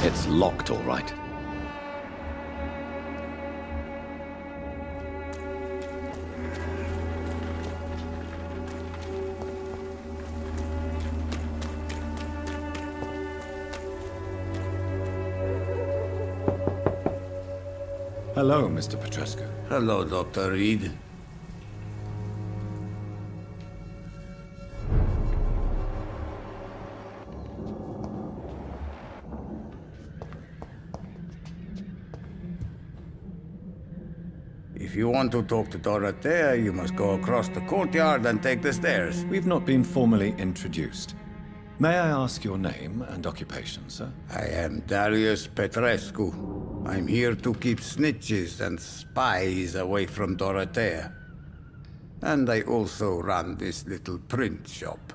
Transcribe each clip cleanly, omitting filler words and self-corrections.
It's locked, all right. Hello, Mr. Petrescu. Hello, Dr. Reed. If you want to talk to Dorothea, you must go across the courtyard and take the stairs. We've not been formally introduced. May I ask your name and occupation, sir? I am Darius Petrescu. I'm here to keep snitches and spies away from Dorothea. And I also run this little print shop.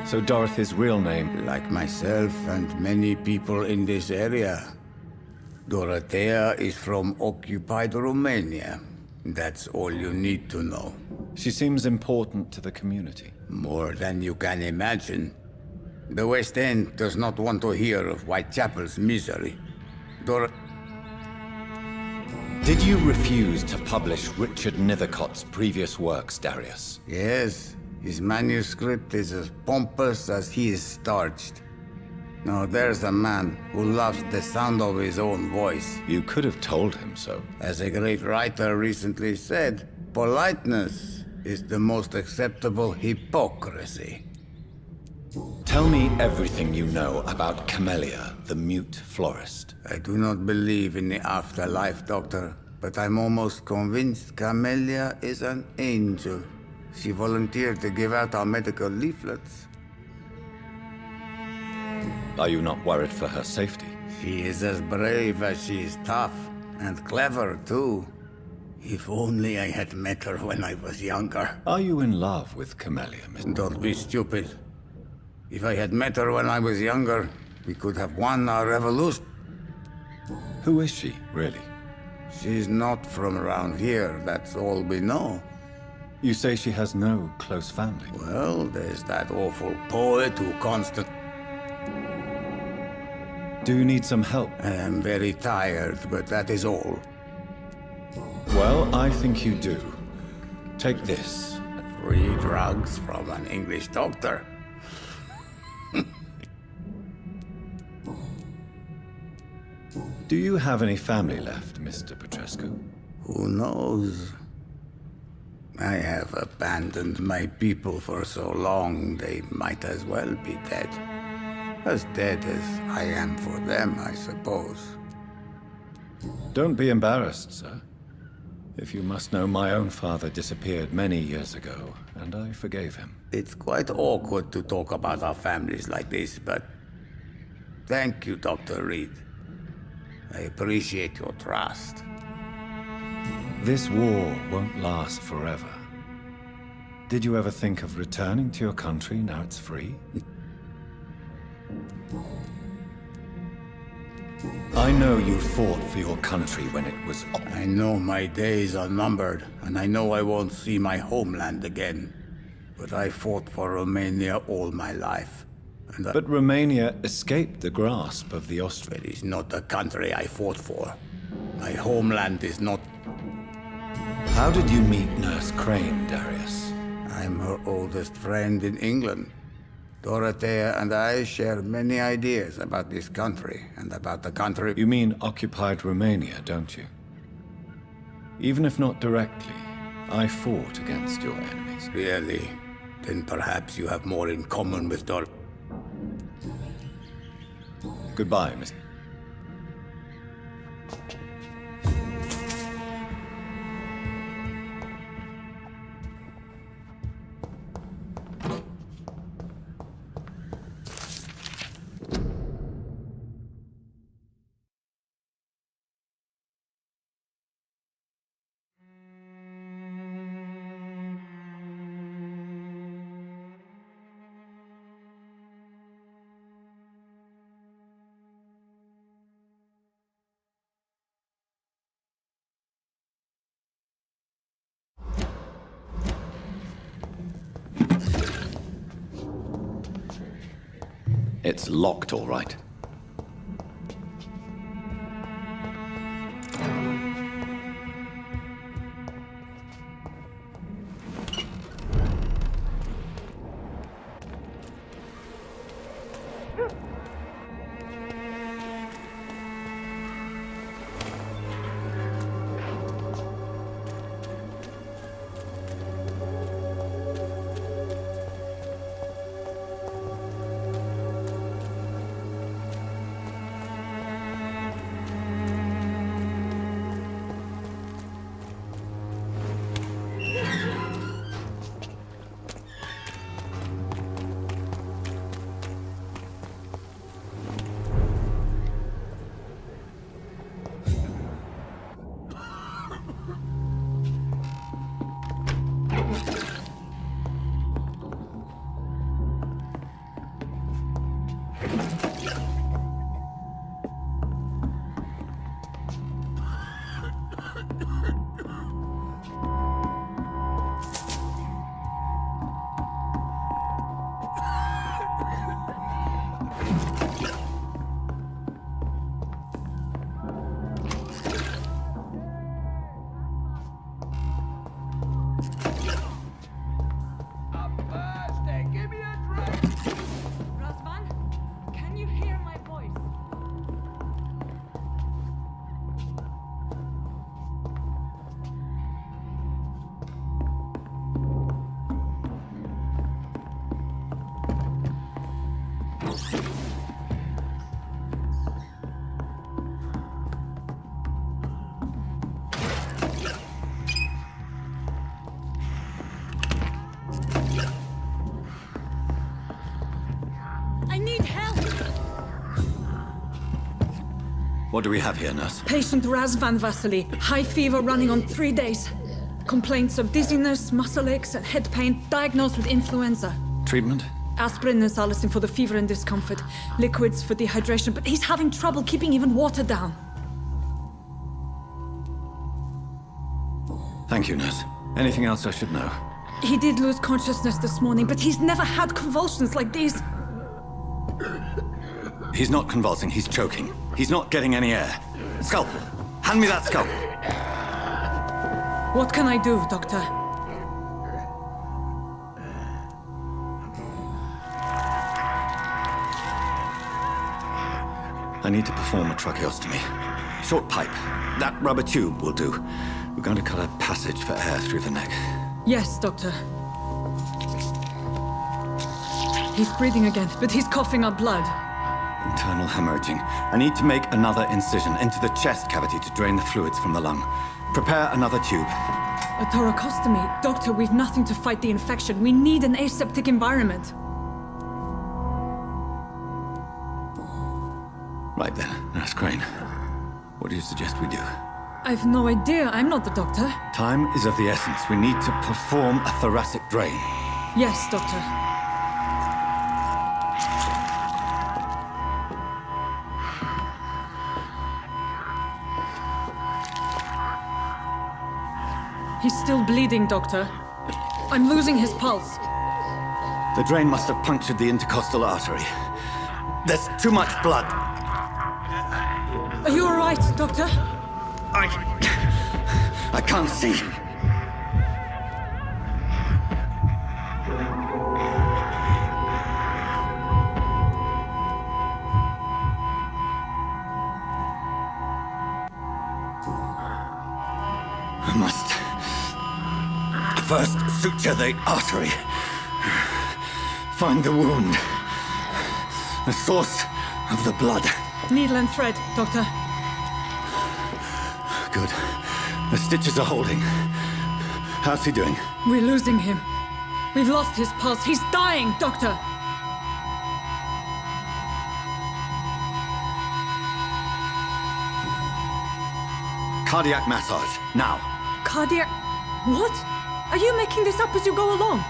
So Dorothy's real name... Like myself and many people in this area, Dorothea is from occupied Romania. That's all you need to know. She seems important to the community. More than you can imagine. The West End does not want to hear of Whitechapel's misery. Did you refuse to publish Richard Nethercott's previous works, Darius? Yes, his manuscript is as pompous as he is starched. Now there's a man who loves the sound of his own voice. You could have told him so. As a great writer recently said, politeness is the most acceptable hypocrisy. Tell me everything you know about Camellia, the mute florist. I do not believe in the afterlife, Doctor, but I'm almost convinced Camellia is an angel. She volunteered to give out our medical leaflets. Are you not worried for her safety? She is as brave as she is tough, and clever too. If only I had met her when I was younger. Are you in love with Camellia, Mr. Don't be stupid. If I had met her when I was younger, we could have won our revolution. Who is she, really? She's not from around here, that's all we know. You say she has no close family. Well, there's that awful poet who constantly... Do you need some help? I am very tired, but that is all. Well, I think you do. Take this. Free drugs from an English doctor. Do you have any family left, Mr. Petrescu? Who knows? I have abandoned my people for so long, they might as well be dead. As dead as I am for them, I suppose. Don't be embarrassed, sir. If you must know, my own father disappeared many years ago, and I forgave him. It's quite awkward to talk about our families like this, but... Thank you, Dr. Reed. I appreciate your trust. This war won't last forever. Did you ever think of returning to your country now it's free? I know you fought for your country when it was... I know my days are numbered, and I know I won't see my homeland again. But I fought for Romania all my life. But Romania escaped the grasp of the Austrians. It is not the country I fought for. My homeland is not... How did you meet Nurse Crane, Darius? I'm her oldest friend in England. Dorothea and I share many ideas about this country and about the country... You mean occupied Romania, don't you? Even if not directly, I fought against your enemies. Really? Then perhaps you have more in common with Dorothea. Goodbye, Mr. It's locked, all right. What do we have here, nurse? Patient Razvan Vasily. High fever running on 3 days. Complaints of dizziness, muscle aches, and head pain. Diagnosed with influenza. Treatment? Aspirin and salicin for the fever and discomfort. Liquids for dehydration, but he's having trouble keeping even water down. Thank you, nurse. Anything else I should know? He did lose consciousness this morning, but he's never had convulsions like these. He's not convulsing, he's choking. He's not getting any air. Scalpel! Hand me that scalpel! What can I do, Doctor? I need to perform a tracheostomy. Short pipe. That rubber tube will do. We're going to cut a passage for air through the neck. Yes, Doctor. He's breathing again, but he's coughing up blood. Internal hemorrhaging. I need to make another incision into the chest cavity to drain the fluids from the lung. Prepare another tube. A thoracostomy? Doctor, we've nothing to fight the infection. We need an aseptic environment. Right then, Nurse Crane. What do you suggest we do? I've no idea. I'm not the doctor. Time is of the essence. We need to perform a thoracic drain. Yes, Doctor. He's still bleeding, Doctor. I'm losing his pulse. The drain must have punctured the intercostal artery. There's too much blood. Are you all right, Doctor? I can't see. I must first suture the artery. Find the wound. The source of the blood. Needle and thread, Doctor. Good. The stitches are holding. How's he doing? We're losing him. We've lost his pulse. He's dying, Doctor. Cardiac massage, now. Cardiac... What? Are you making this up as you go along?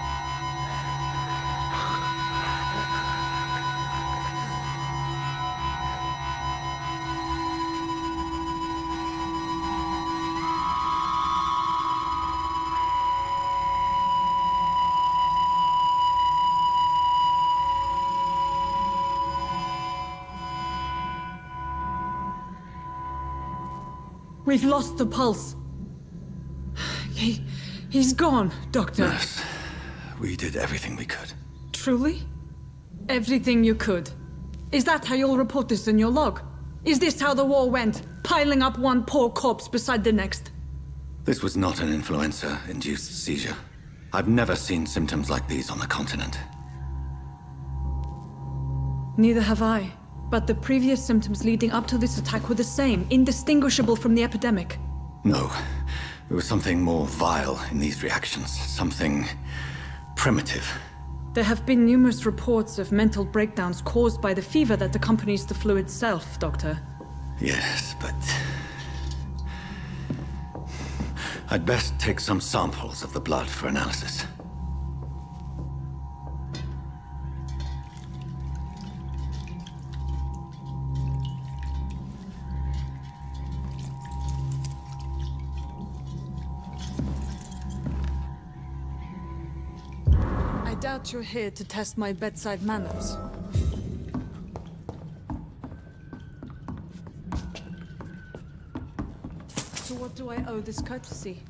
We've lost the pulse. He's gone, Doctor. Nurse, we did everything we could. Truly? Everything you could. Is that how you'll report this in your log? Is this how the war went? Piling up one poor corpse beside the next? This was not an influenza-induced seizure. I've never seen symptoms like these on the continent. Neither have I. But the previous symptoms leading up to this attack were the same, indistinguishable from the epidemic. No. There was something more vile in these reactions. Something primitive. There have been numerous reports of mental breakdowns caused by the fever that accompanies the flu itself, Doctor. Yes, but... I'd best take some samples of the blood for analysis. I doubt you're here to test my bedside manners. To what do I owe this courtesy?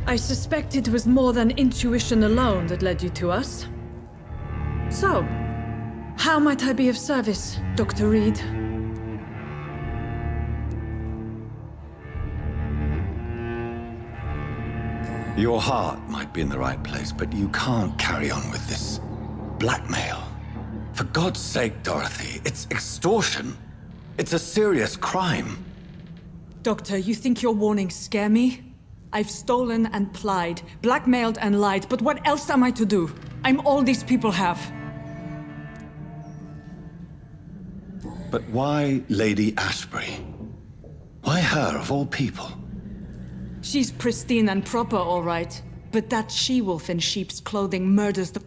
I suspect it was more than intuition alone that led you to us. So, how might I be of service, Dr. Reed? Your heart might be in the right place, but you can't carry on with this blackmail. For God's sake, Dorothy, it's extortion. It's a serious crime. Doctor, you think your warnings scare me? I've stolen and plied, blackmailed and lied, but what else am I to do? I'm all these people have. But why Lady Ashbury? Why her, of all people? She's pristine and proper, all right. But that she-wolf in sheep's clothing murders the...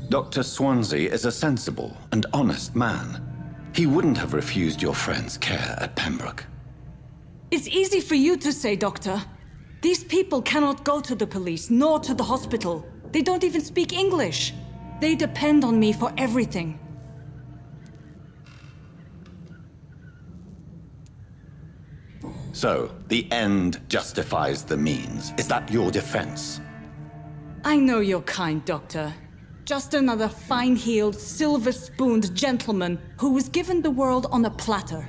Dr. Swansea is a sensible and honest man. He wouldn't have refused your friend's care at Pembroke. It's easy for you to say, Doctor. These people cannot go to the police, nor to the hospital. They don't even speak English. They depend on me for everything. So, the end justifies the means. Is that your defense? I know you're kind, Doctor. Just another fine-heeled, silver-spooned gentleman who was given the world on a platter.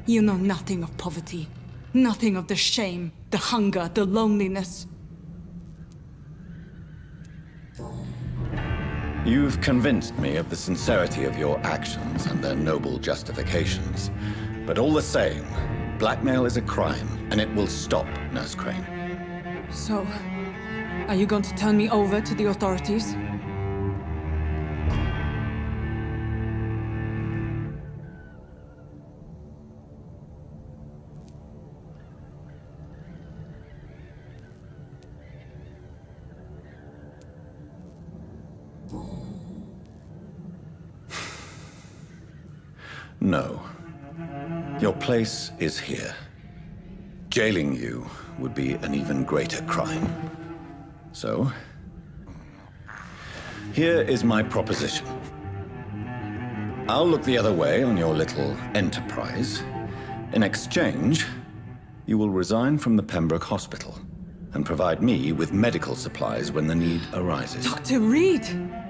You know nothing of poverty. Nothing of the shame, the hunger, the loneliness. You've convinced me of the sincerity of your actions and their noble justifications. But all the same, blackmail is a crime, and it will stop, Nurse Crane. So, are you going to turn me over to the authorities? No. Your place is here. Jailing you would be an even greater crime. So, here is my proposition. I'll look the other way on your little enterprise. In exchange, you will resign from the Pembroke Hospital and provide me with medical supplies when the need arises. Dr. Reed!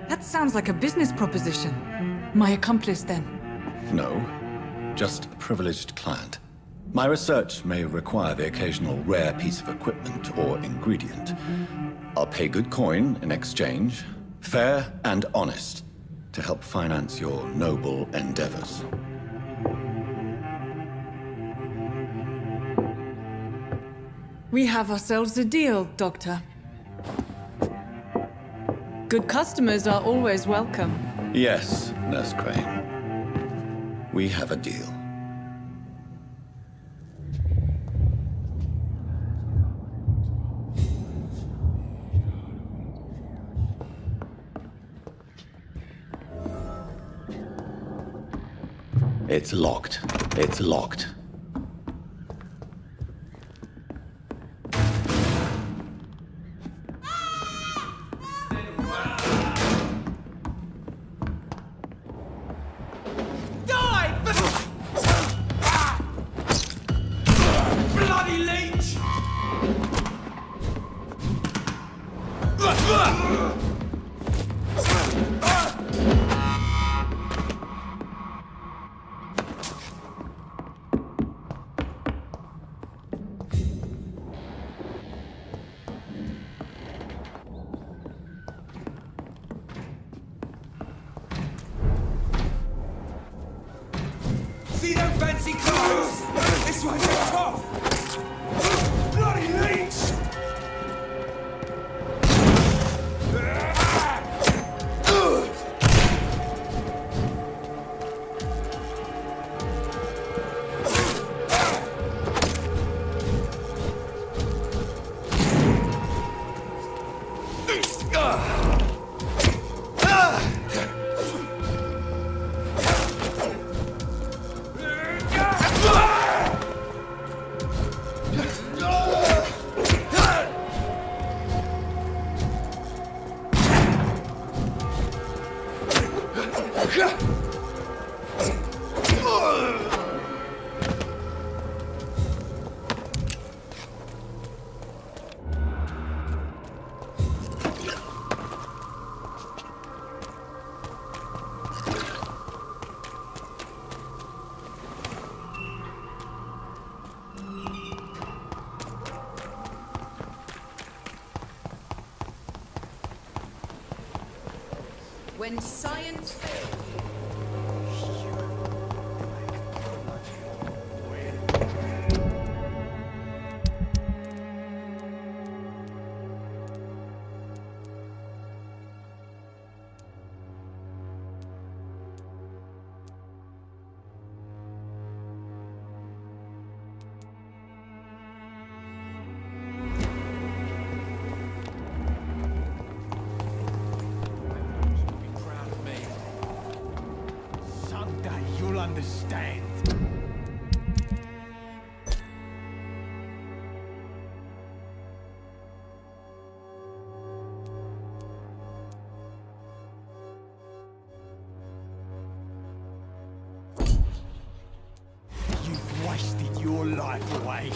That sounds like a business proposition. My accomplice, then? No, just a privileged client. My research may require the occasional rare piece of equipment or ingredient. I'll pay good coin in exchange, fair and honest, to help finance your noble endeavors. We have ourselves a deal, Doctor. Good customers are always welcome. Yes, Nurse Crane. We have a deal. It's locked. It's locked. don't fancy clothes? This one's a top! Bloody leech! When science fails. You'll understand. You've wasted your life away.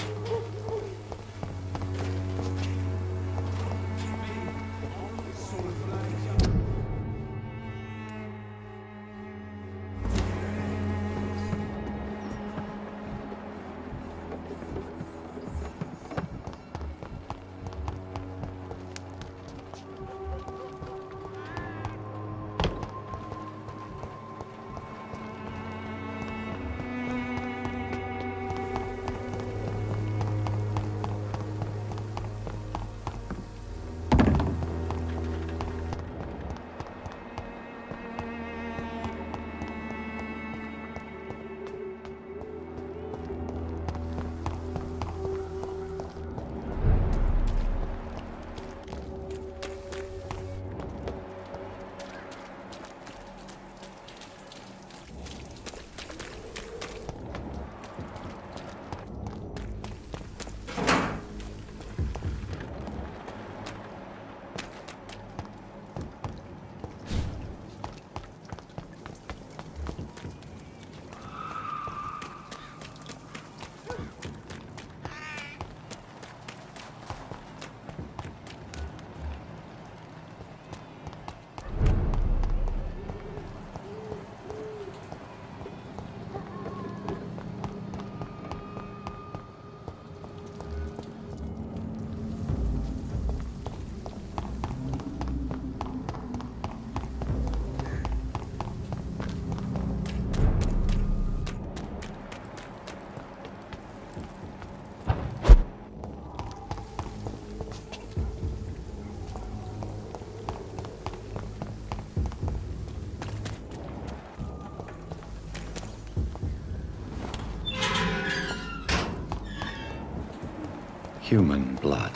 Human blood.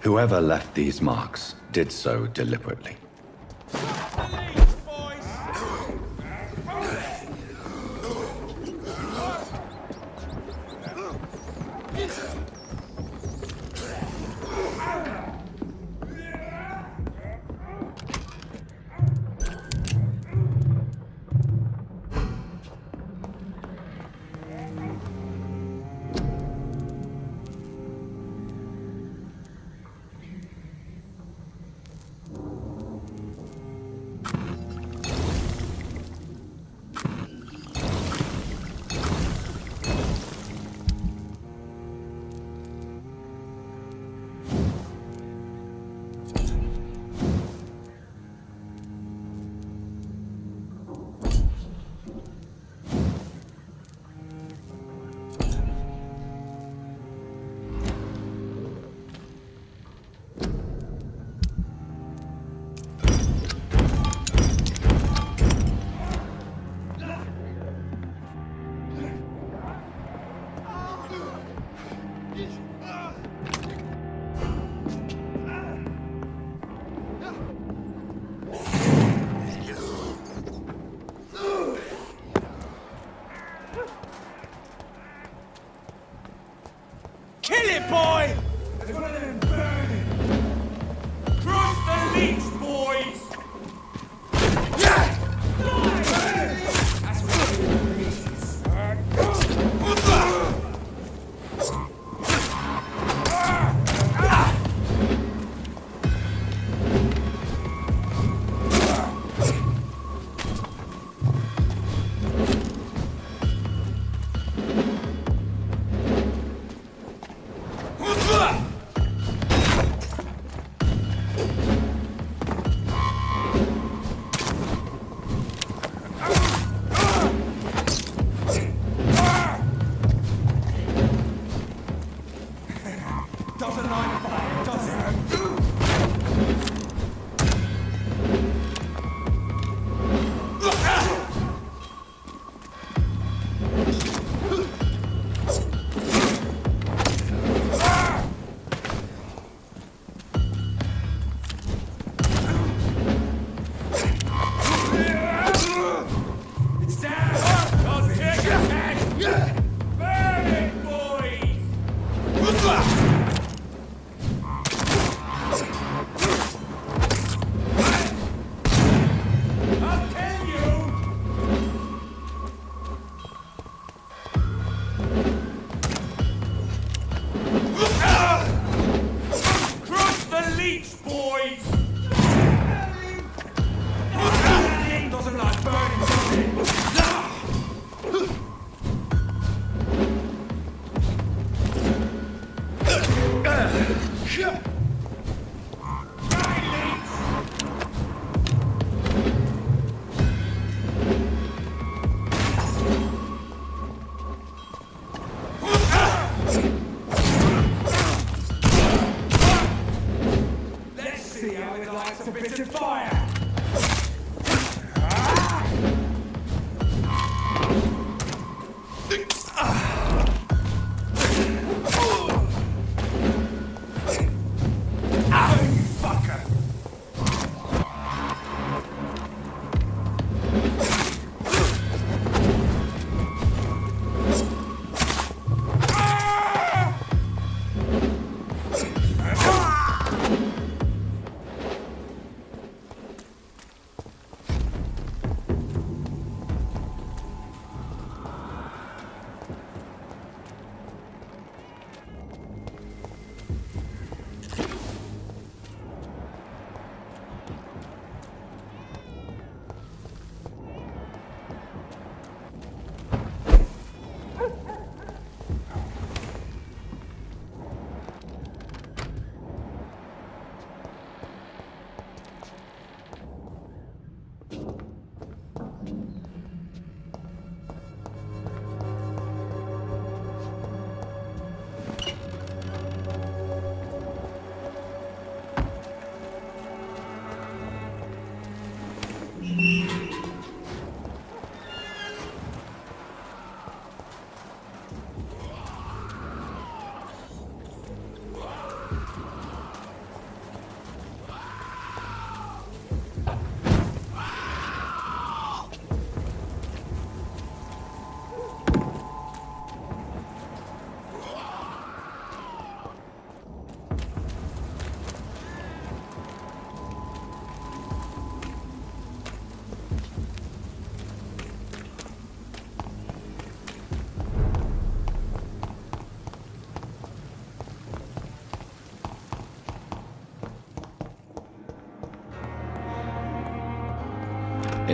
Whoever left these marks did so deliberately.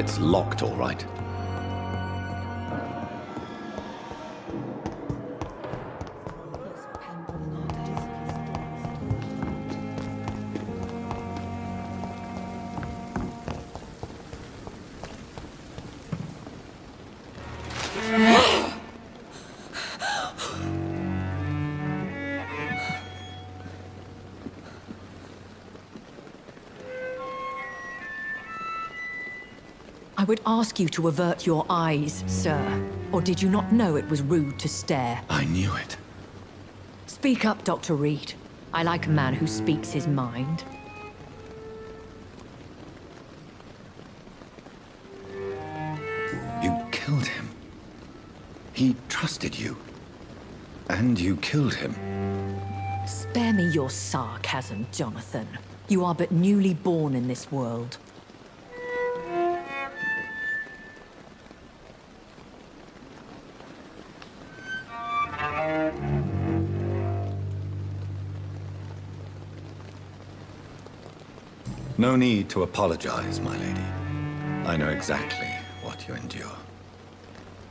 It's locked, all right. I would ask you to avert your eyes, sir. Or did you not know it was rude to stare? I knew it. Speak up, Dr. Reed. I like a man who speaks his mind. You killed him. He trusted you. And you killed him. Spare me your sarcasm, Jonathan. You are but newly born in this world. No need to apologize, my lady. I know exactly what you endure.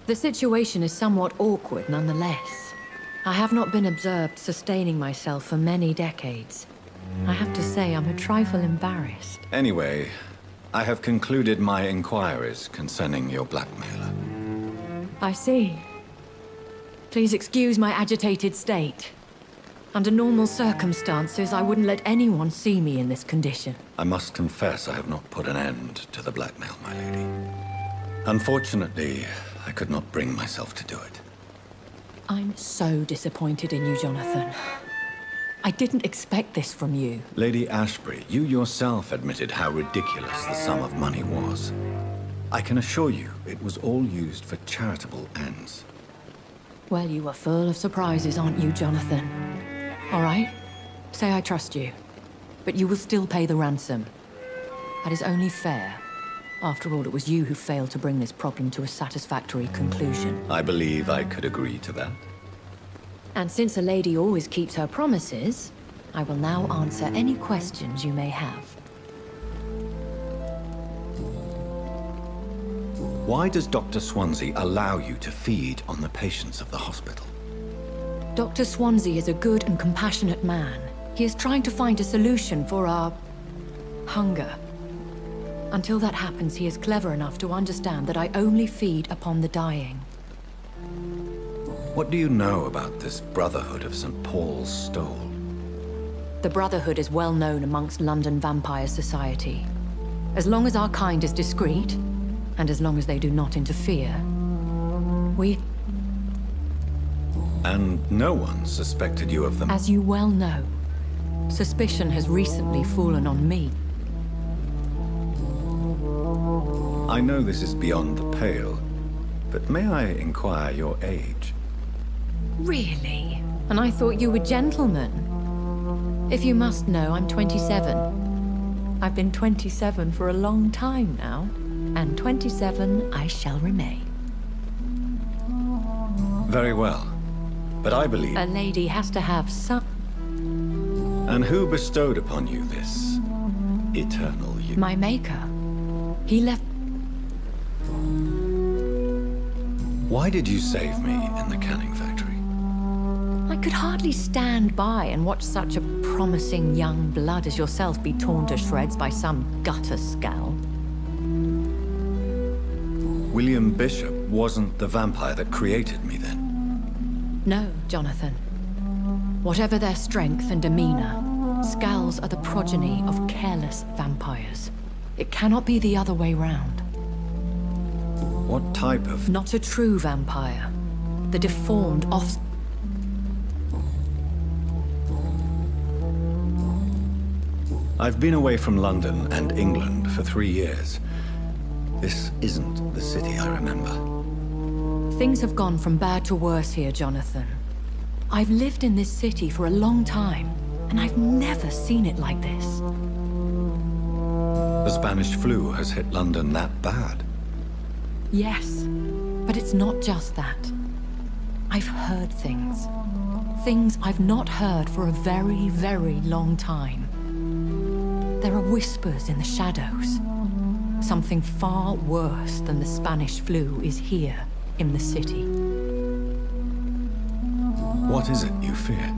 The situation is somewhat awkward nonetheless. I have not been observed sustaining myself for many decades. I have to say I'm a trifle embarrassed. Anyway, I have concluded my inquiries concerning your blackmailer. I see. Please excuse my agitated state. Under normal circumstances, I wouldn't let anyone see me in this condition. I must confess I have not put an end to the blackmail, my lady. Unfortunately, I could not bring myself to do it. I'm so disappointed in you, Jonathan. I didn't expect this from you. Lady Ashbury, you yourself admitted how ridiculous the sum of money was. I can assure you it was all used for charitable ends. Well, you are full of surprises, aren't you, Jonathan? All right, say I trust you, but you will still pay the ransom. That is only fair. After all, it was you who failed to bring this problem to a satisfactory conclusion. I believe I could agree to that. And since a lady always keeps her promises, I will now answer any questions you may have. Why does Dr. Swansea allow you to feed on the patients of the hospital? Dr. Swansea is a good and compassionate man. He is trying to find a solution for our hunger. Until that happens, he is clever enough to understand that I only feed upon the dying. What do you know about this Brotherhood of St. Paul's Stole? The Brotherhood is well known amongst London vampire society. As long as our kind is discreet, and as long as they do not interfere, we... And no one suspected you of them? As you well know, suspicion has recently fallen on me. I know this is beyond the pale, but may I inquire your age? Really? And I thought you were gentlemen. If you must know, I'm 27. I've been 27 for a long time now, and 27 I shall remain. Very well. But I believe... A lady has to have some... And who bestowed upon you this eternal youth? My maker. He left... Why did you save me in the canning factory? I could hardly stand by and watch such a promising young blood as yourself be torn to shreds by some gutter scowl. William Bishop wasn't the vampire that created me then? No, Jonathan. Whatever their strength and demeanor, Scowls are the progeny of careless vampires. It cannot be the other way round. What type of... Not a true vampire. The deformed offspring. I've been away from London and England for 3 years. This isn't the city I remember. Things have gone from bad to worse here, Jonathan. I've lived in this city for a long time, and I've never seen it like this. The Spanish flu has hit London that bad. Yes, but it's not just that. I've heard things. Things I've not heard for a very, very long time. There are whispers in the shadows. Something far worse than the Spanish flu is here in the city. What is it you fear?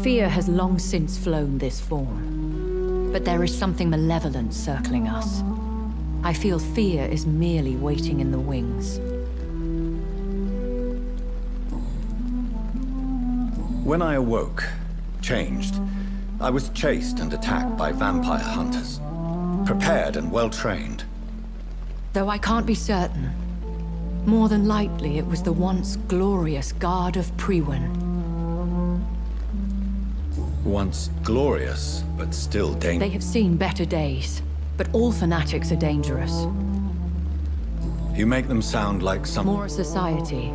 Fear has long since flown this form. But there is something malevolent circling us. I feel fear is merely waiting in the wings. When I awoke, changed, I was chased and attacked by vampire hunters. Prepared and well-trained. Though I can't be certain, more than likely it was the once glorious Guard of Priwen. Once glorious, but still They dangerous. have seen better days, but all fanatics are dangerous. You make them sound like some... More a society,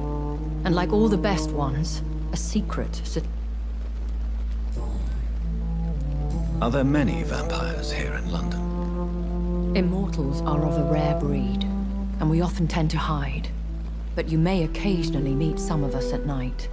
and like all the best ones, a secret. Are there many vampires here in London? Immortals are of a rare breed, and we often tend to hide. But you may occasionally meet some of us at night.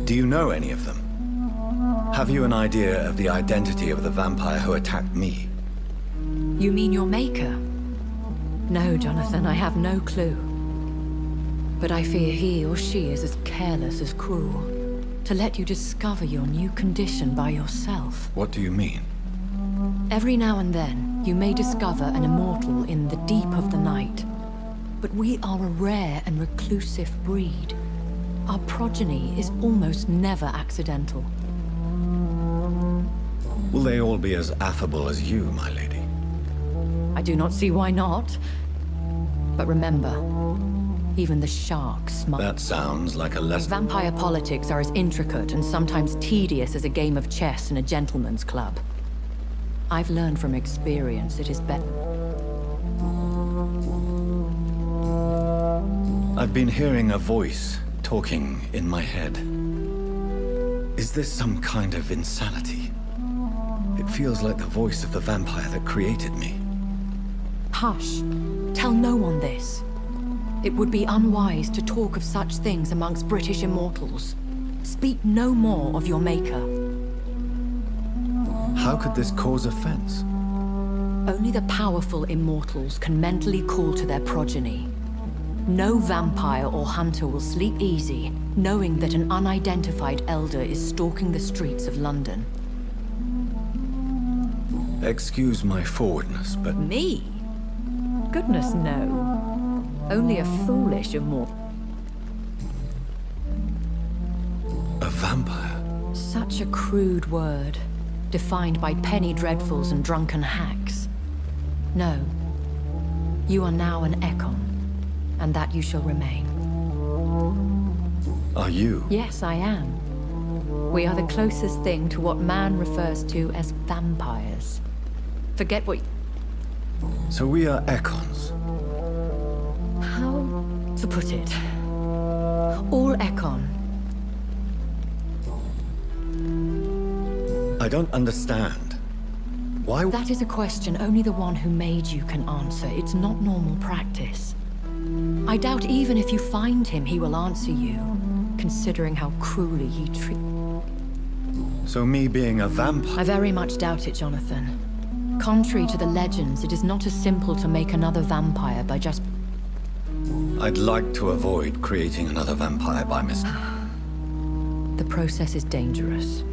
Do you know any of them? Have you an idea of the identity of the vampire who attacked me? You mean your maker? No, Jonathan, I have no clue. But I fear he or she is as careless as cruel. To let you discover your new condition by yourself. What do you mean? Every now and then, you may discover an immortal in the deep of the night. But we are a rare and reclusive breed. Our progeny is almost never accidental. Will they all be as affable as you, my lady? I do not see why not. But remember, even the sharks smile. That sounds like a lesson. Vampire politics are as intricate and sometimes tedious as a game of chess in a gentleman's club. I've learned from experience it is better. I've been hearing a voice talking in my head. Is this some kind of insanity? It feels like the voice of the vampire that created me. Hush. Tell no one this. It would be unwise to talk of such things amongst British immortals. Speak no more of your maker. How could this cause offense? Only the powerful immortals can mentally call to their progeny. No vampire or hunter will sleep easy, knowing that an unidentified elder is stalking the streets of London. Excuse my forwardness, but Me? Goodness, no. Only a foolish immortal. a vampire? Such a crude word, defined by penny dreadfuls and drunken hacks. No. You are now an Ekon, and that you shall remain. Are you? Yes, I am. We are the closest thing to what man refers to as vampires. Forget what... So we are Ekons. How to put it? All Ekon. I don't understand. Why? That is a question only the one who made you can answer. It's not normal practice. I doubt even if you find him, he will answer you, considering how cruelly he treats... So me being a vampire? I very much doubt it, Jonathan. Contrary to the legends, it is not as simple to make another vampire by just... I'd like to avoid creating another vampire by mistake. The process is dangerous.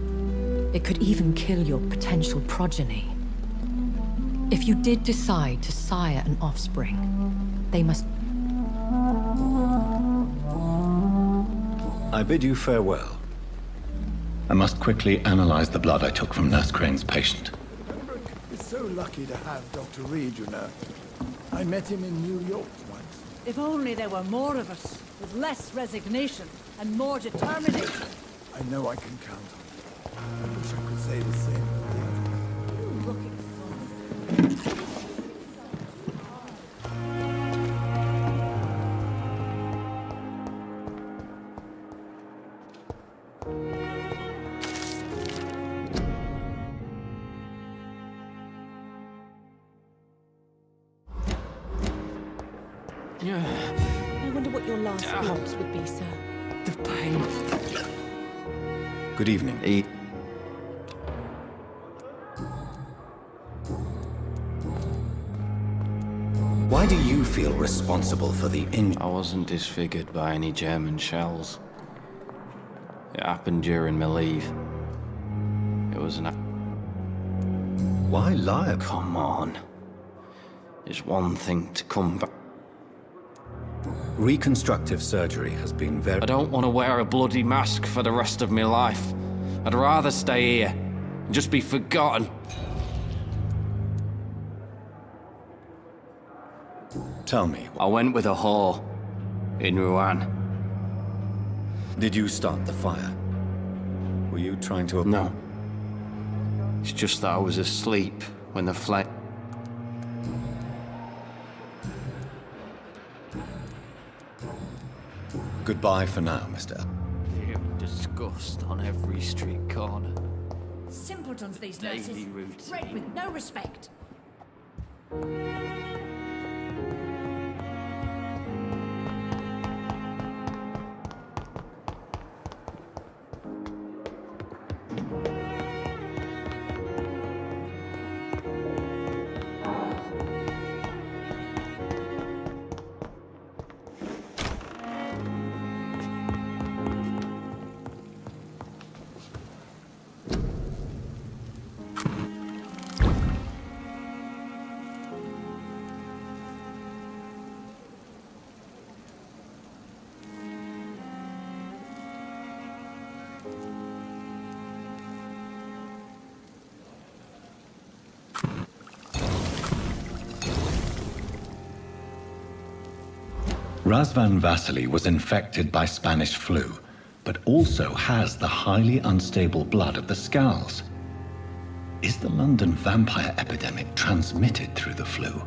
It could even kill your potential progeny. If you did decide to sire an offspring, they must... I bid you farewell. I must quickly analyze the blood I took from Nurse Crane's patient. Pembroke is so lucky to have Dr. Reed, you know. I met him in New York once. If only there were more of us, with less resignation and more determination. I know I can count on you. I wish I could say the same for the others. You looking so... I wonder what your last thoughts would be, sir. The pain. Good evening. Why do you feel responsible for the I wasn't disfigured by any German shells. It happened during my leave. It was an... Why lie? Come on. It's one thing to come back. Reconstructive surgery has been very... I don't want to wear a bloody mask for the rest of my life. I'd rather stay here and just be forgotten. Tell me, I went with a whore in Rouen. did you start the fire? Were you trying to... No. It's just that I was asleep when the flame... Goodbye for now, Mr. Fearing disgust on every street corner. Simpletons, these Daily nurses. routine. Bred with no respect. Razvan Vasily was infected by Spanish flu, but also has the highly unstable blood of the Scowls. Is the London vampire epidemic transmitted through the flu?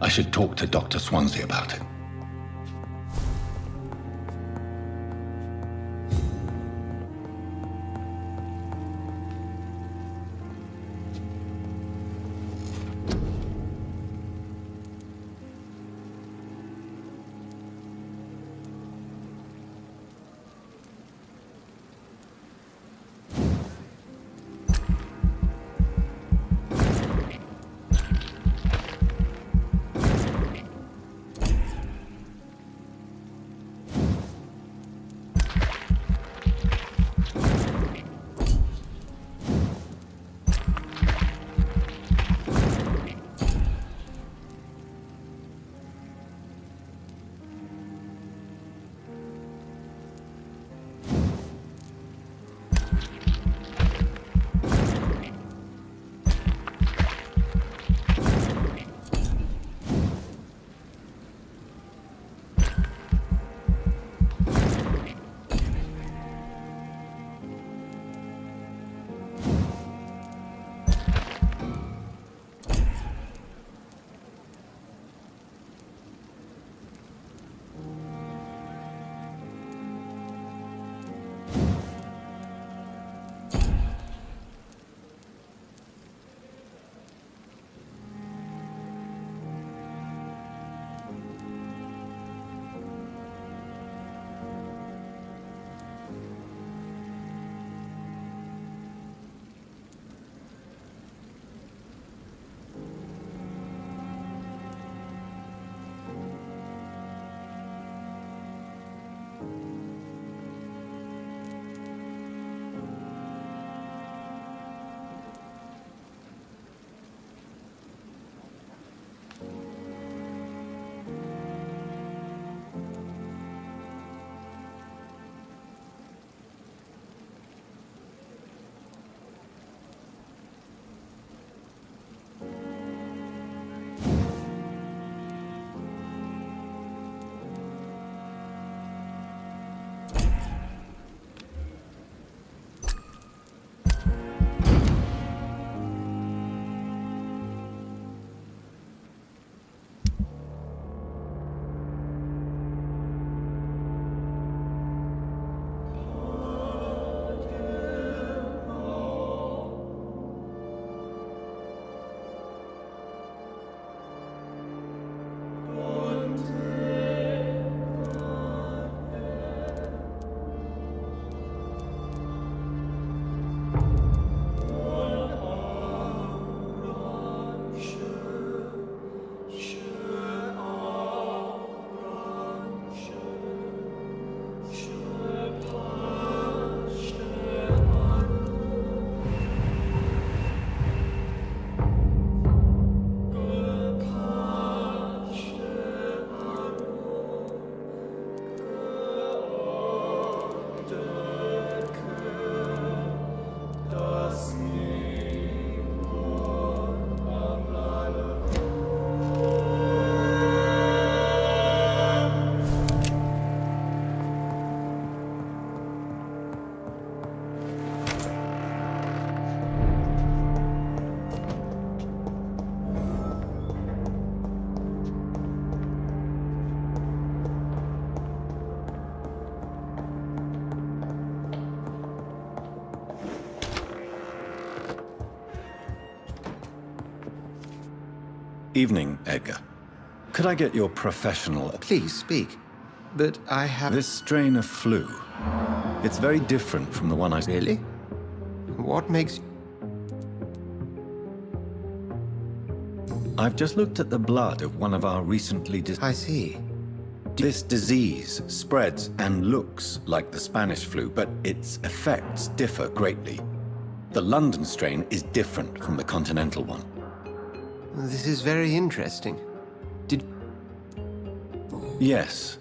I should talk to Dr. Swansea about it. Evening, Edgar. Could I get your professional... Please speak. But I have... This strain of flu. It's very different from the one I... Really? What makes... I've just looked at the blood of one of our recently... I see. This disease spreads and looks like the Spanish flu, but its effects differ greatly. The London strain is different from the continental one. This is very interesting. Did... Yes.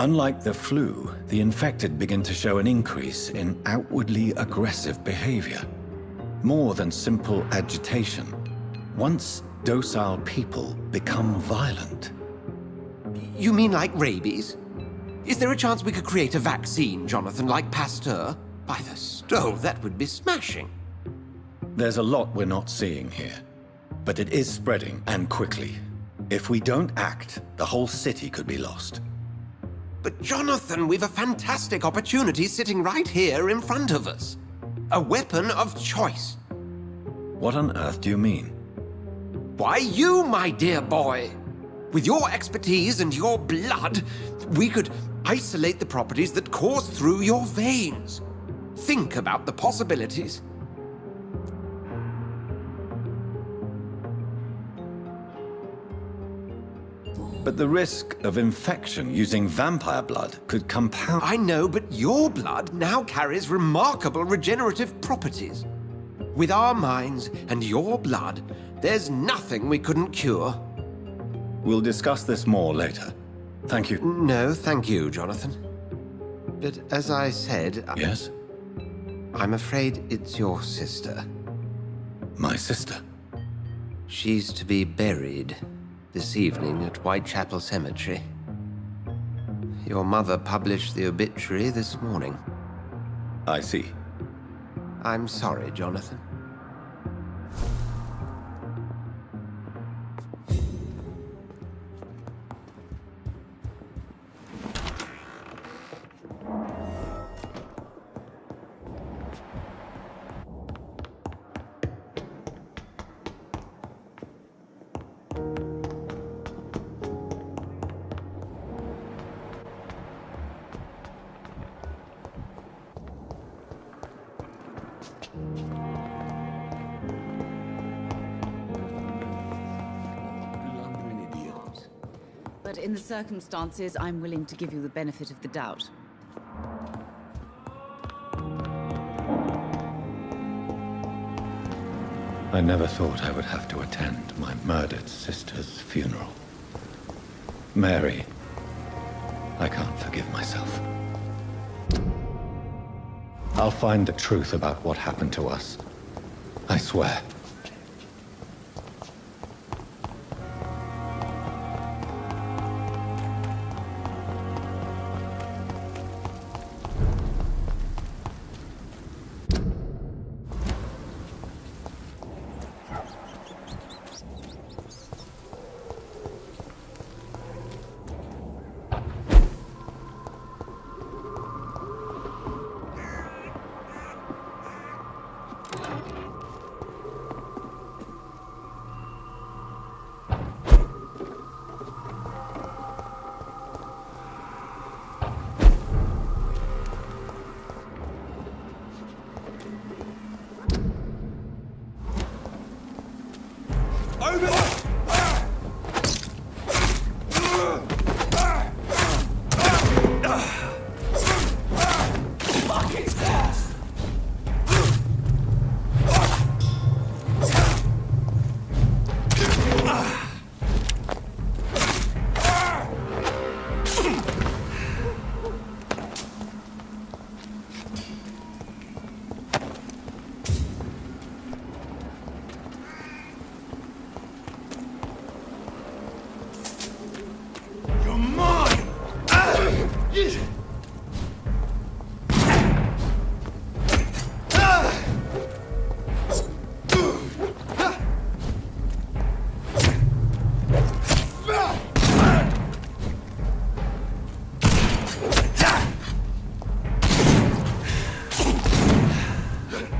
Unlike the flu, the infected begin to show an increase in outwardly aggressive behavior. More than simple agitation. Once docile people become violent. You mean like rabies? Is there a chance we could create a vaccine, Jonathan, like Pasteur? By the stove, that would be smashing. There's a lot we're not seeing here. But it is spreading, and quickly. If we don't act, the whole city could be lost. But Jonathan, we've a fantastic opportunity sitting right here in front of us. A weapon of choice. What on earth do you mean? Why, you, my dear boy. With your expertise and your blood, we could isolate the properties that course through your veins. Think about the possibilities. But the risk of infection using vampire blood could compound... I know, but your blood now carries remarkable regenerative properties. With our minds and your blood, there's nothing we couldn't cure. We'll discuss this more later. Thank you. No, thank you, Jonathan. But as I said... Yes? I'm afraid it's your sister. My sister? She's to be buried this evening at Whitechapel Cemetery. Your mother published the obituary this morning. I see. I'm sorry, Jonathan. But in the circumstances, I'm willing to give you the benefit of the doubt. I never thought I would have to attend my murdered sister's funeral. Mary, I can't forgive myself. I'll find the truth about what happened to us. I swear.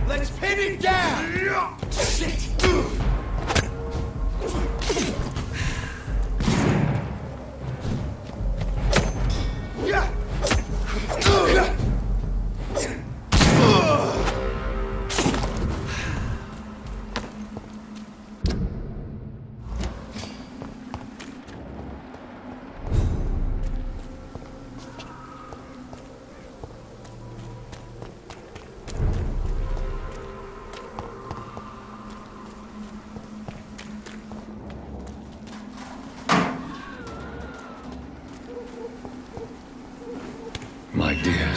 Let's pin it down! Shit!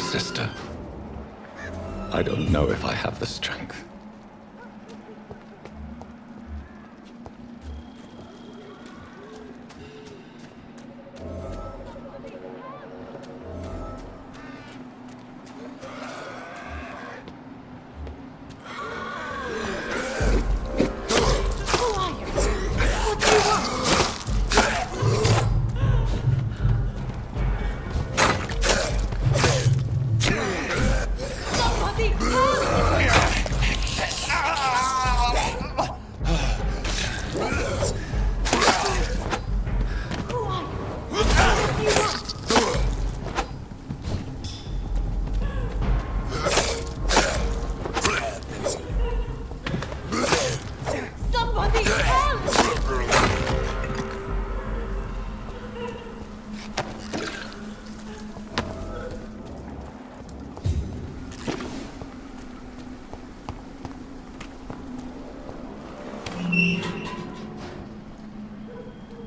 sister. I don't know if I have the strength.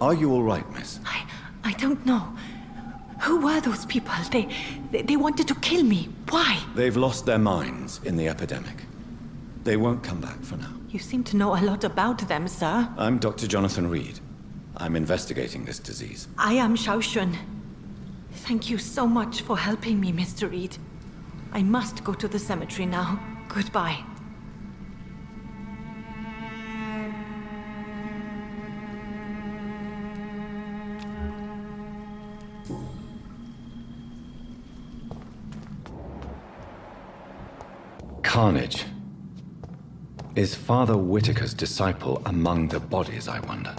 Are you all right, miss? I don't know. Who were those people? They wanted to kill me. Why? They've lost their minds in the epidemic. They won't come back for now. You seem to know a lot about them, sir. I'm Dr. Jonathan Reed. I'm investigating this disease. I am Shaoshun. Thank you so much for helping me, Mr. Reed. I must go to the cemetery now. Goodbye. Carnage. Is Father Whitaker's disciple among the bodies, I wonder?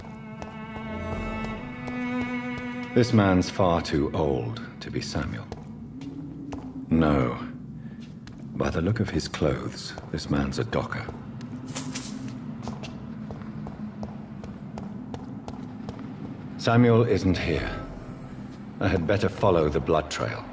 This man's far too old to be Samuel. No. By the look of his clothes, this man's a docker. Samuel isn't here. I had better follow the blood trail.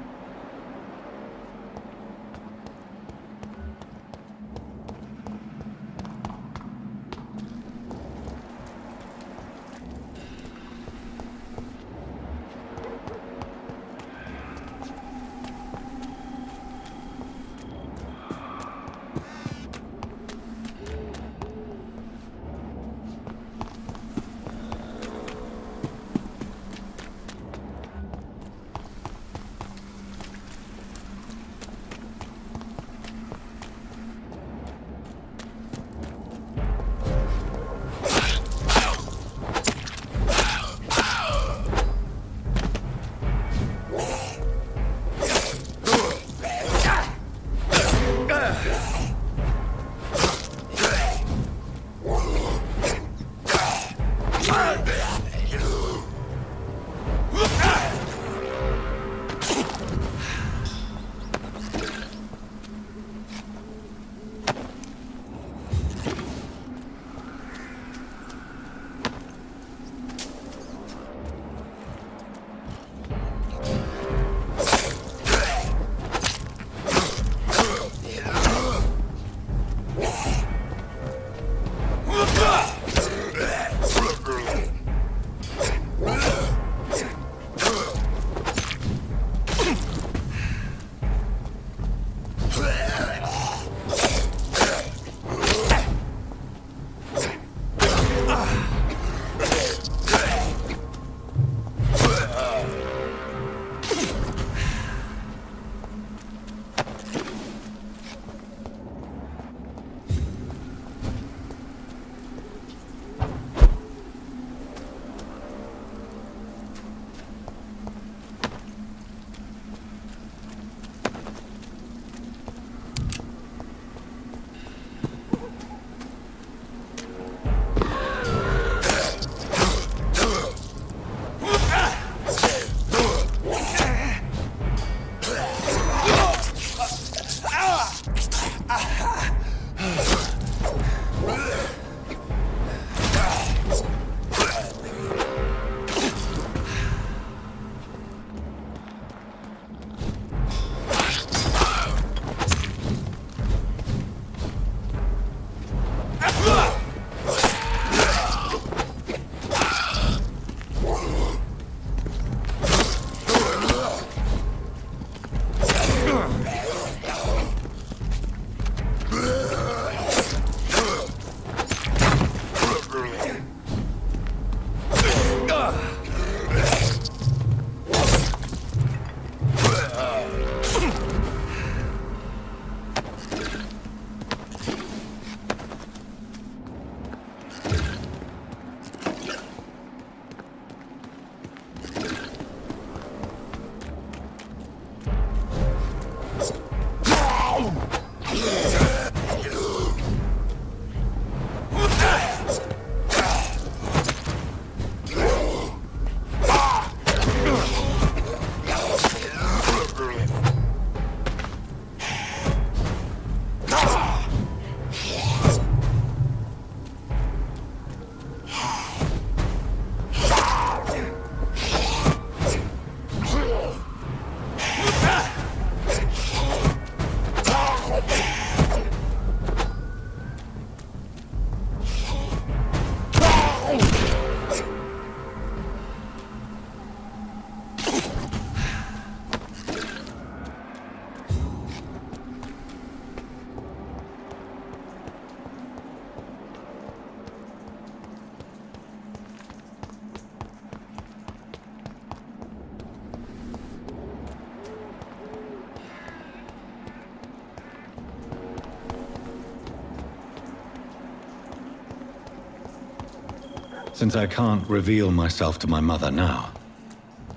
Since I can't reveal myself to my mother now,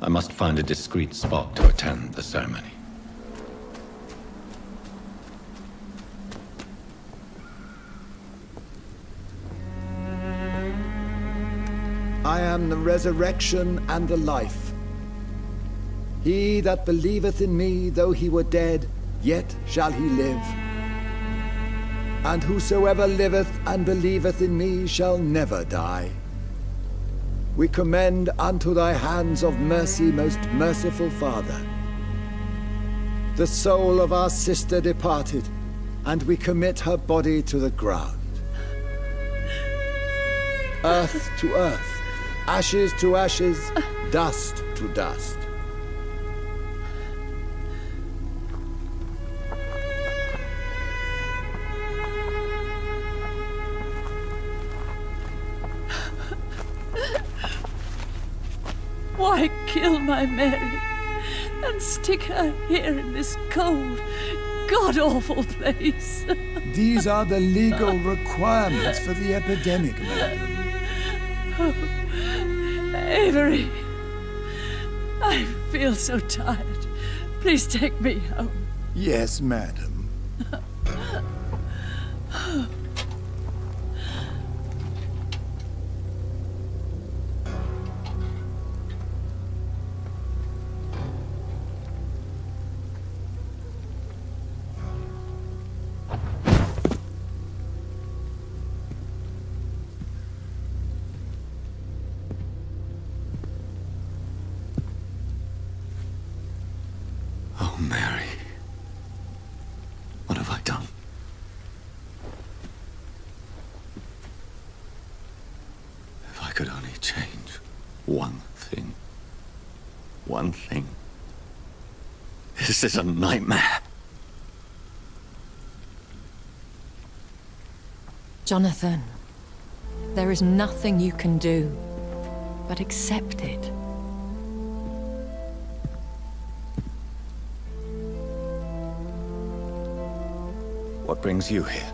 I must find a discreet spot to attend the ceremony. I am the resurrection and the life. He that believeth in me, though he were dead, yet shall he live. And whosoever liveth and believeth in me shall never die. We commend unto thy hands of mercy, most merciful Father, the soul of our sister departed, and we commit her body to the ground. Earth to earth, ashes to ashes, dust to dust. Why kill my Mary and stick her here in this cold, god-awful place? These are the legal requirements for the epidemic, madam. Oh, Avery, I feel so tired. Please take me home. Yes, madam. Oh, Mary. What have I done? If I could only change one thing. One thing. This is a nightmare. Jonathan, there is nothing you can do but accept it. What brings you here?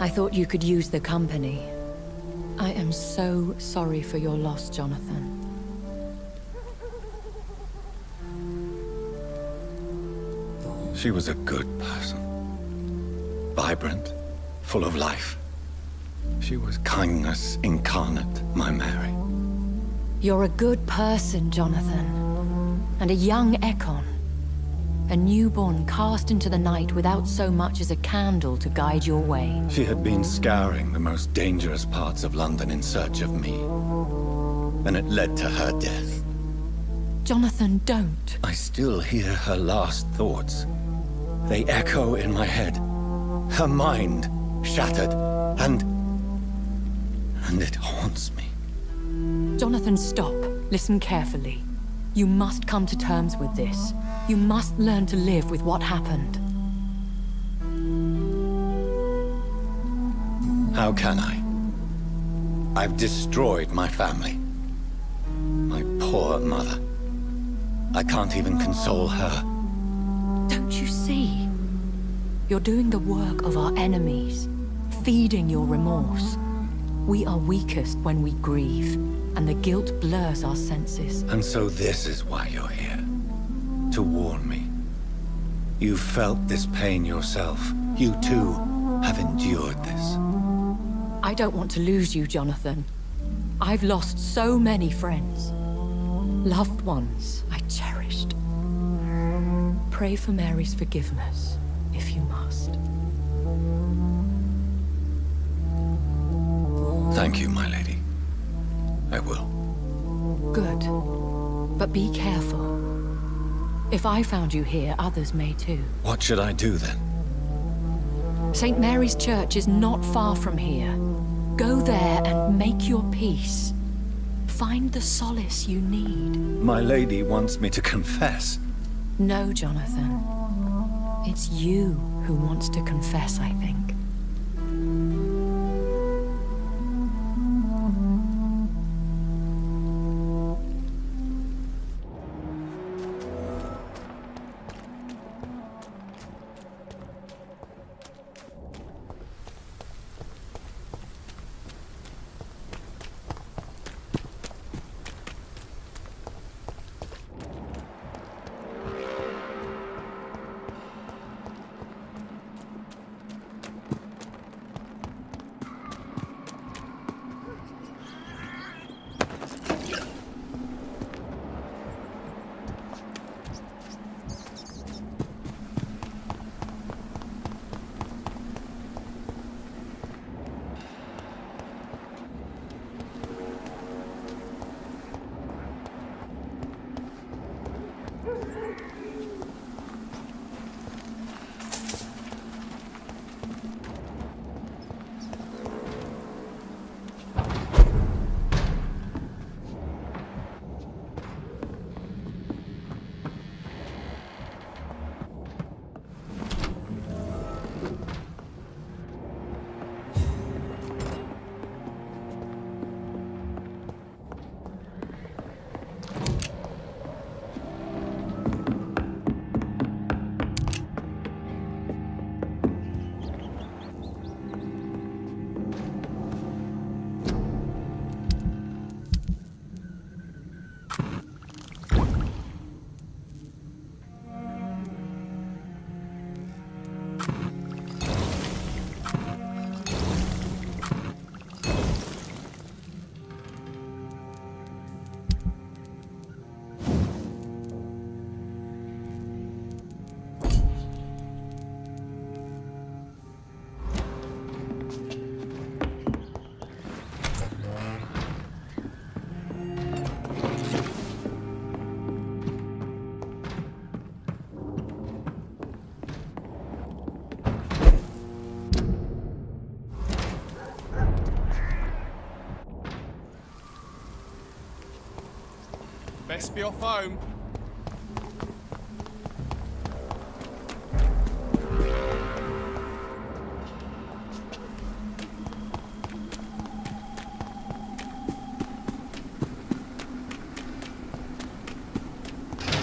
I thought you could use the company. I am so sorry for your loss, Jonathan. She was a good person. Vibrant, full of life. She was kindness incarnate, my Mary. You're a good person, Jonathan. And a young Ekon. A newborn cast into the night without so much as a candle to guide your way. She had been scouring the most dangerous parts of London in search of me. And it led to her death. Jonathan, don't. I still hear her last thoughts. They echo in my head. Her mind shattered, and it haunts me. Jonathan, stop. Listen carefully. You must come to terms with this. You must learn to live with what happened. How can I? I've destroyed my family. My poor mother. I can't even console her. Don't you see? You're doing the work of our enemies, feeding your remorse. We are weakest when we grieve, and the guilt blurs our senses. And so this is why you're here. To warn me. You've felt this pain yourself. You too have endured this. I don't want to lose you, Jonathan. I've lost so many friends. Loved ones I cherished. Pray for Mary's forgiveness, if you must. Thank you, my lady. I will. Good. But be careful. If I found you here, others may too. What should I do then? St. Mary's Church is not far from here. Go there and make your peace. Find the solace you need. My lady wants me to confess. No, Jonathan. It's you who wants to confess, I think. Best be off home.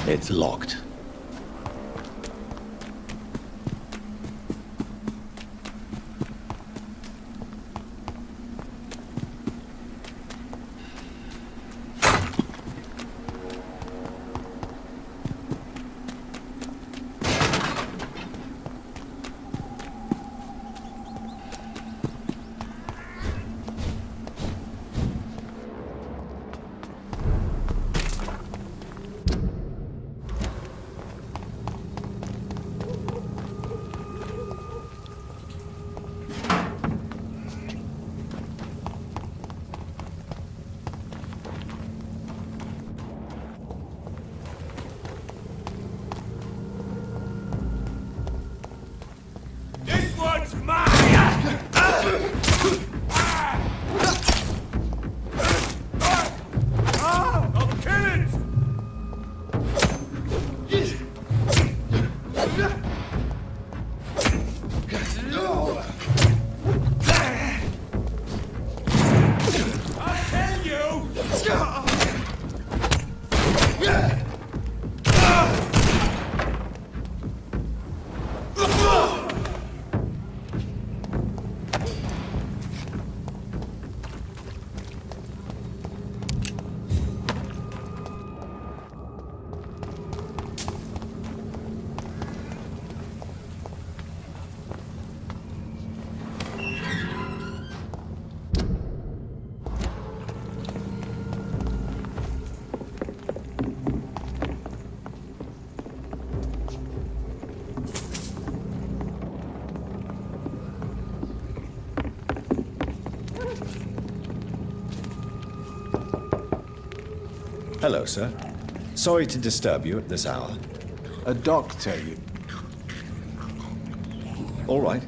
It's locked. This one's mine! I'll kill it! I'll tell you! Hello, sir. Sorry to disturb you at this hour. A doctor, you... All right.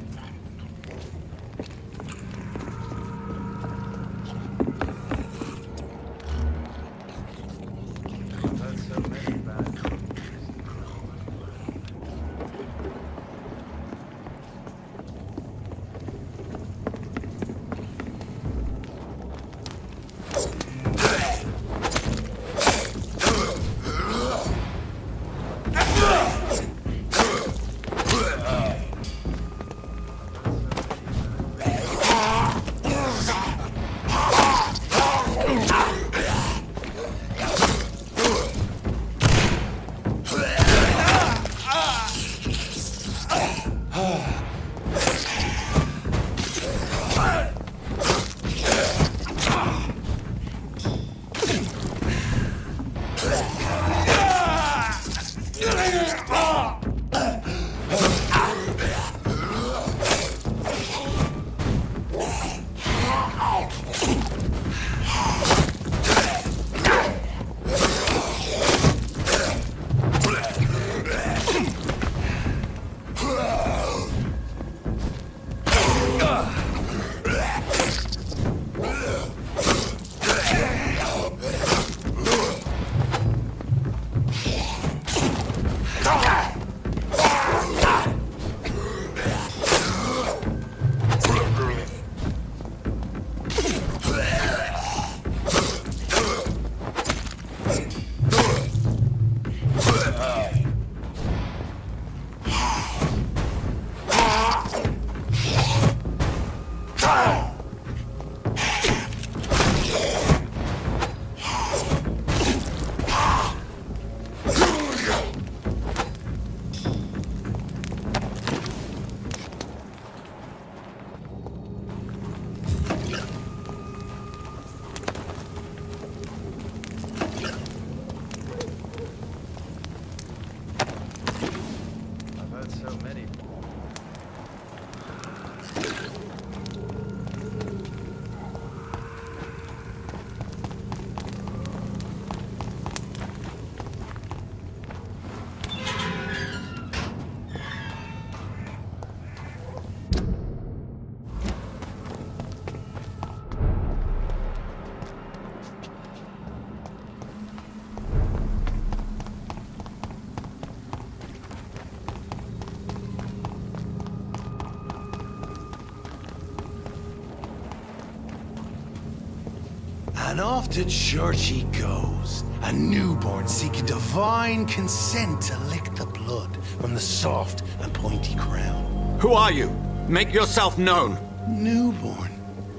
And off to church he goes, a newborn seeking divine consent to lick the blood from the soft and pointy crown. Who are you? Make yourself known. Newborn,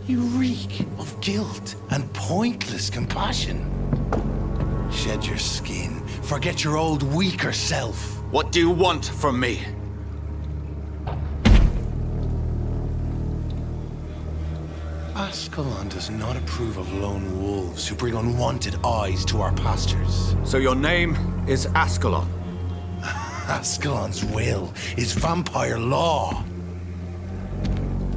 you reek of guilt and pointless compassion. Shed your skin, forget your old weaker self. What do you want from me? Ascalon does not approve of lone wolves who bring unwanted eyes to our pastures. So your name is Ascalon? Ascalon's will is vampire law.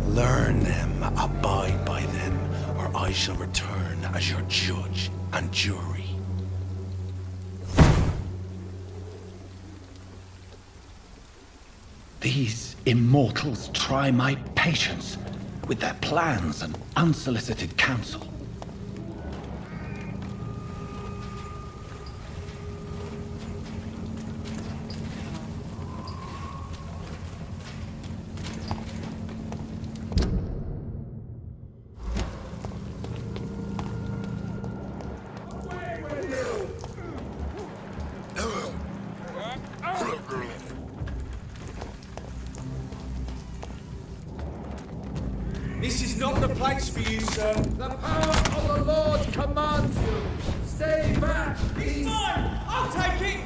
Learn them, abide by them, or I shall return as your judge and jury. These immortals try my patience with their plans and unsolicited counsel. This is not the place for you, sir. The power of the Lord commands you. Stay back. It's mine. I'll take it.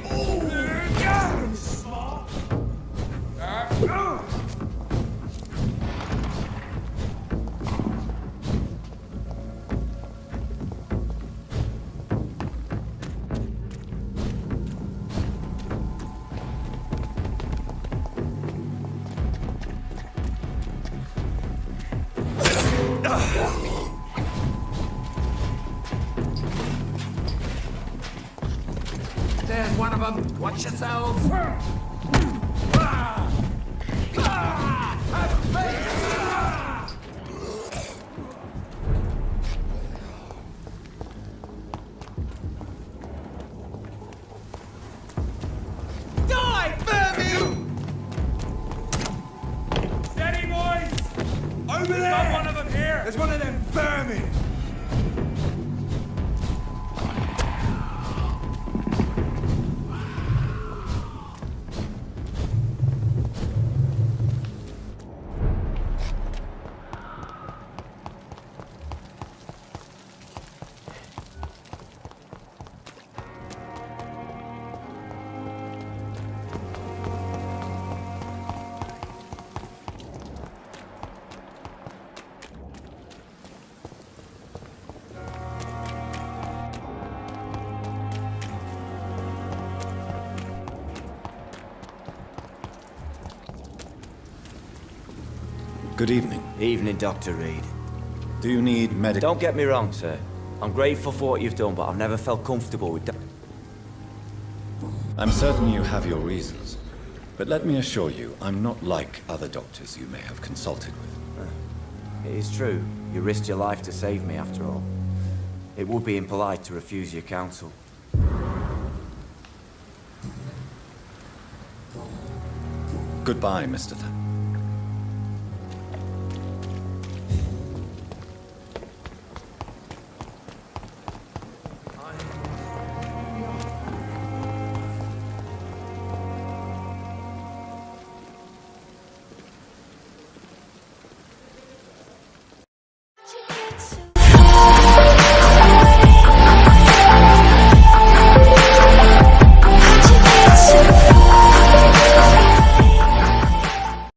Smart. There's one of them. Watch yourselves. Have faith. Die, Vampyr! Steady, boys. Over there. Got one of them here. There's one of them vermin. Good evening. Evening, Dr. Reed. Do you need medical... Don't get me wrong, sir. I'm grateful for what you've done, but I've never felt comfortable with... I'm certain you have your reasons. But let me assure you, I'm not like other doctors you may have consulted with. It is true. You risked your life to save me, after all. It would be impolite to refuse your counsel. Goodbye, Mr. Thacker.